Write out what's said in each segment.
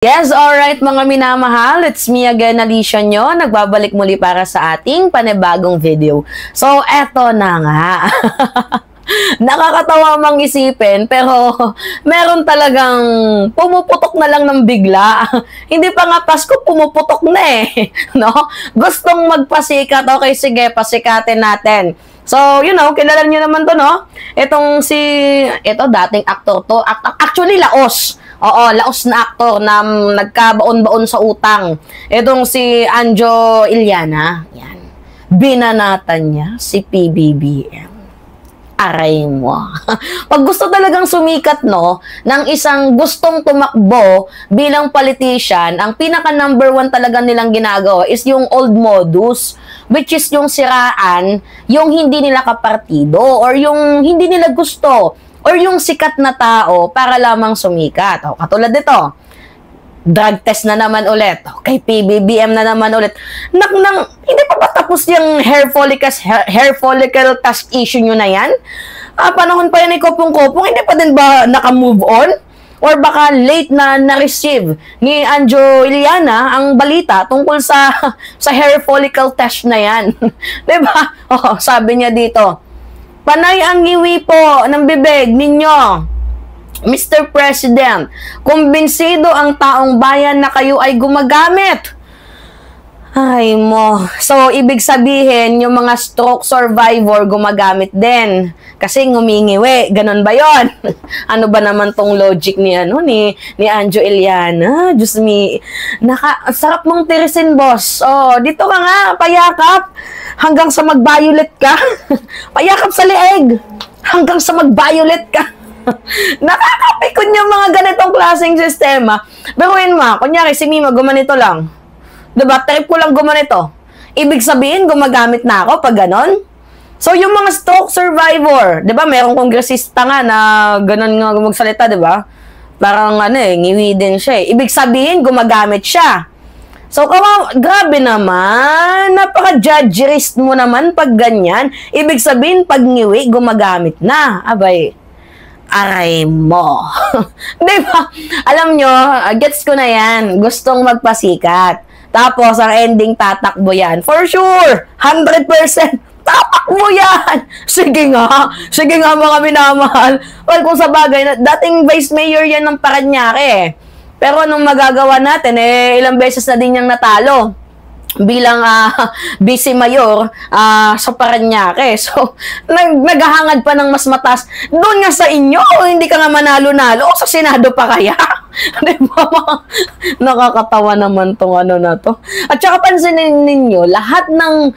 Yes, alright mga minamahal, it's me again, Alicia nyo, nagbabalik muli para sa ating panibagong video. So, eto na nga. Nakakatawa mang isipin, pero meron talagang pumuputok na lang ng bigla. Hindi pa nga Pasko, pumuputok na eh. No? Gustong magpasikat, okay sige, pasikatin natin. So, you know, kilala nyo naman to, no? Ito dating aktor to. Actually, Laos. Oo, Laos na aktor na nagkabaon-baon sa utang. Itong si Anjo Iliana. Yan. Binanatan niya si PBBM. Aray mo. Pag gusto talagang sumikat, no, ng isang gustong tumakbo bilang politician, ang pinaka number one talaga nilang ginagawa is yung old modus, which is yung siraan, yung hindi nila kapartido, or yung hindi nila gusto, or yung sikat na tao para lamang sumikat. O, katulad nito, drug test na naman ulit. Kay PBBM na naman ulit. Hindi pa ba tapos yung hair follicle task issue nyo na yan? Panahon pa yan ni Kopong-Kopong, hindi pa din ba naka-move on? Or baka late na na-receive ni Anjo Iliana ang balita tungkol sa hair follicle test na yan. Diba? Oh, sabi niya dito, panay ang ngiwi po ng bibig ninyo, Mr. President. Kumbinsido ang taong bayan na kayo ay gumagamit. Ay mo. So, ibig sabihin, yung mga stroke survivor gumagamit din. Kasi ngumingiwi. Ganon ba yon? Ano ba naman tong logic ni Anjo Iliana? Diyos me. Sarap mong tirisin, boss. Oh, dito ka nga, payakap. Hanggang sa mag-violet ka. Payakap sa leeg. Hanggang sa mag-violet ka. Nakakapikon yung mga ganitong klaseng sistema. Beruin mo, kunyari si Mima gumanito lang. Diba? Trip ko lang gumanito. Ibig sabihin, gumagamit na ako pag ganon. So, yung mga stroke survivor, diba? Merong kongresista nga na ganon nga magsalita, diba? Parang ngiwi din siya eh. Ibig sabihin, gumagamit siya. So, grabe naman. Napaka-judgerist mo naman pag ganyan. Ibig sabihin, pag ngiwi, gumagamit na. Abay, aray mo. Diba? Alam nyo, gets ko na yan. Gustong magpasikat. Tapos, ang ending, tatakbo yan. For sure! 100%! Tatakbo yan! Sige nga mga minamahal. Well, kung sa bagay, dating vice mayor yan ng Parañaque. Pero nung magagawa natin, ilang beses na din niyang natalo bilang vice mayor sa Parañaque. So, naghahangad pa ng mas mataas. Doon nga sa inyo, hindi ka nga manalo-nalo. O sa Senado pa kaya? Diba? Nakakatawa naman tong na to. At saka pansinin ninyo, lahat ng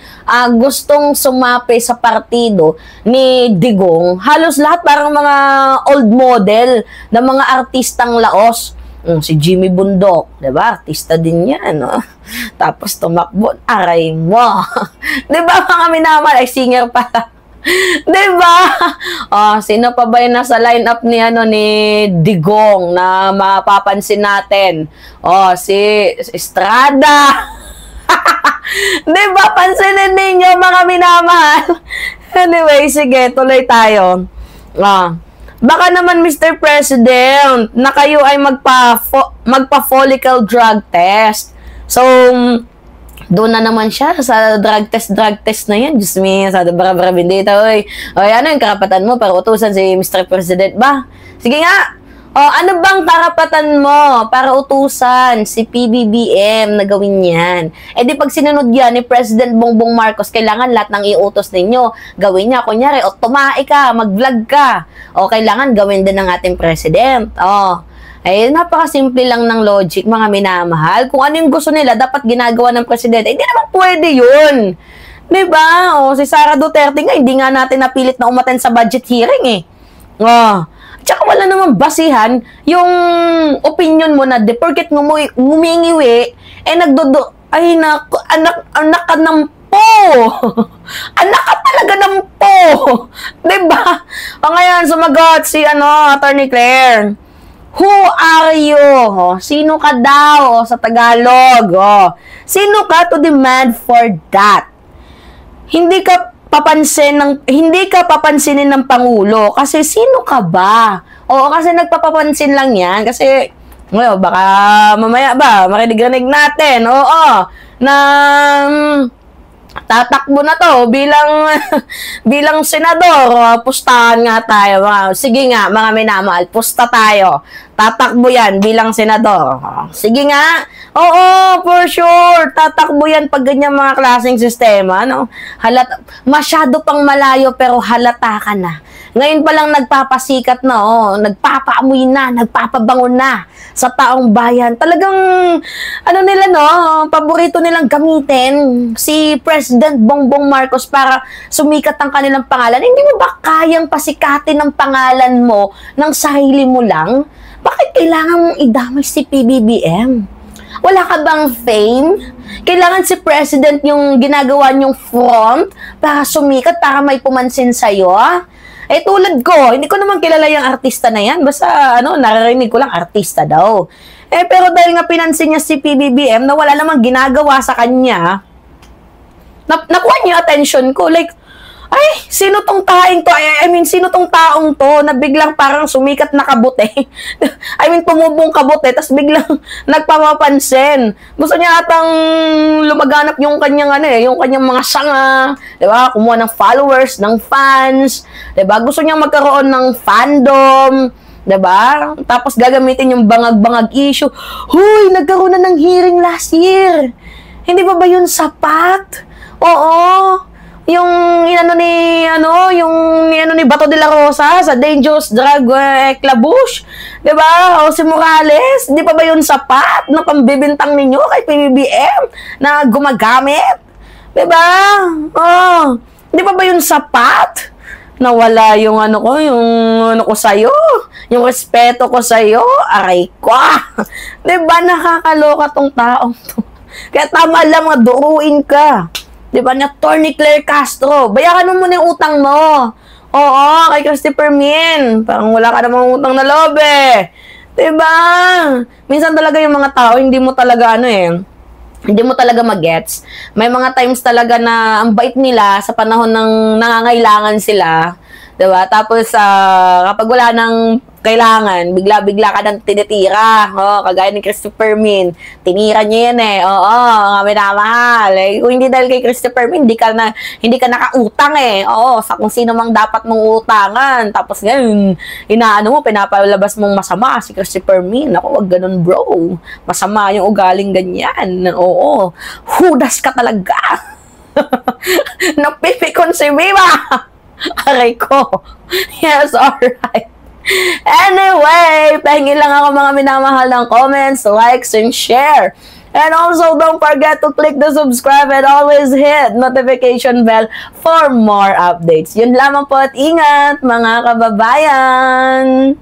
gustong sumapi sa partido ni Digong, halos lahat parang mga old model na mga artistang Laos. Si Jimmy Bundok, diba? Artista din yan, no? Tapos tumakbo, aray mo. Diba mga minamahal? Ay, singer pala. Diba? Sino pa ba yung nasa lineup ni Digong na mapapansin natin? Si Estrada. Diba? Pansinin ninyo mga minamahal. Anyway, sige, tuloy tayo. Baka naman, Mr. President, na kayo ay magpa-follicle drug test. So, doon na naman siya sa drug test na yan. Diyos me, sa bara-bara bindita. Oy, ano yung karapatan mo para utusan si Mr. President ba? Sige nga. Ano bang karapatan mo para utusan si PBBM na gawin yan? Di pag sinunod yan ni President Bongbong Marcos, kailangan lahat ng iutos ninyo gawin niya. Kunyari, tumae ka, mag-vlog ka. Kailangan gawin din ng ating President. Napakasimple lang ng logic, mga minamahal. Kung ano yung gusto nila, dapat ginagawa ng Presidente. Hindi naman pwede yun. Diba? Si Sara Duterte nga, hindi nga natin napilit na umattend sa budget hearing eh. Tsaka wala namang basihan yung opinion mo na porket ngumingiwi, anak ka ng po. Anak ka talaga ng po. Diba? Ngayon, sumagot si Attorney Claire. Who are you? Sino ka daw sa Tagalog? Sino ka to demand for that? Hindi ka papansinin ng Pangulo kasi sino ka ba? Kasi nagpapapansin lang yan kasi Ngayon, baka mamaya ba, marinig-rinig natin, oo, na tatakbo na to bilang bilang senador. Pustahan nga tayo. Sige nga, mga minamahal, pusta tayo. Tatakbo yan bilang senador. Sige nga. Oo, for sure. Tatakbo yan pag ganyan mga klaseng sistema. No? Masyado pang malayo pero halata ka na. Ngayon pa lang nagpapasikat na, nagpapaamoy na, nagpapabango na sa taong bayan. Talagang, nila, paborito nilang gamitin si President Bongbong Marcos para sumikat ang kanilang pangalan. Hindi mo ba kayang pasikatin ang pangalan mo ng sarili mo lang? Bakit kailangan mong idamay si PBBM? Wala ka bang fame? Kailangan si President yung ginagawa niyong front para sumikat, para may pumansin sa'yo? Tulad ko, hindi ko naman kilala yung artista na yan. Basta, naririnig ko lang artista daw. Pero dahil nga pinansin niya si PBBM na wala namang ginagawa sa kanya, nakuha niya attention ko. Like, ay, sino tong taing to? Sino tong taong to na biglang parang sumikat na kabute? Tumubong kabute, tapos biglang nagpapapansin. Gusto niya atang lumaganap yung kanyang yung kanyang mga sanga, 'di ba? Kumuha ng followers, ng fans, 'di ba? Gusto niya magkaroon ng fandom, 'di ba? Tapos gagamitin yung bangag-bangag issue. Huy, nagkaroon na ng hearing last year. Hindi ba yun sapat? Oo. Yung ni Bato de la Rosa sa Dangerous Drug Eclabush, 'di ba? O si Morales, hindi pa ba 'yun sapat na pambibintang ninyo kay PBBM na gumagamit? 'Di ba? Oh, hindi pa ba 'yun sapat? Nawala yung ko sa'yo, yung respeto ko sa'yo, aray ko. 'Di ba nakakaloka tong taong to? Kaya tama lang duruin ka. Diba, na Attorney Claire Castro, bayaran mo muna yung utang mo. Oo, kay Christopher Min. Parang wala ka namang utang na loob Diba? Minsan talaga yung mga tao, hindi mo talaga hindi mo talaga magets. May mga times talaga na ang bait nila sa panahon ng nangangailangan sila. Diba? Tapos, kapag wala nang kailangan, bigla-bigla ka nang tinitira. Kagaya ni Christopher Min. Tinira niya yan Oo, nga minamahal. Kung hindi dahil kay Christopher Min, hindi ka nakautang Oo, sa kung sino mang dapat mong utangan. Tapos ngayon, pinapalabas mong masama si Christopher Min. Ako, wag ganun bro. Masama yung ugaling ganyan. Oo, hudas ka talaga. Napipikon si Viva. Aray ko. Yes, alright. Anyway, pahingin lang ako mga minamahal ng comments, likes, and share. And also, don't forget to click the subscribe and always hit notification bell for more updates. Yun lamang po at ingat, mga kababayan!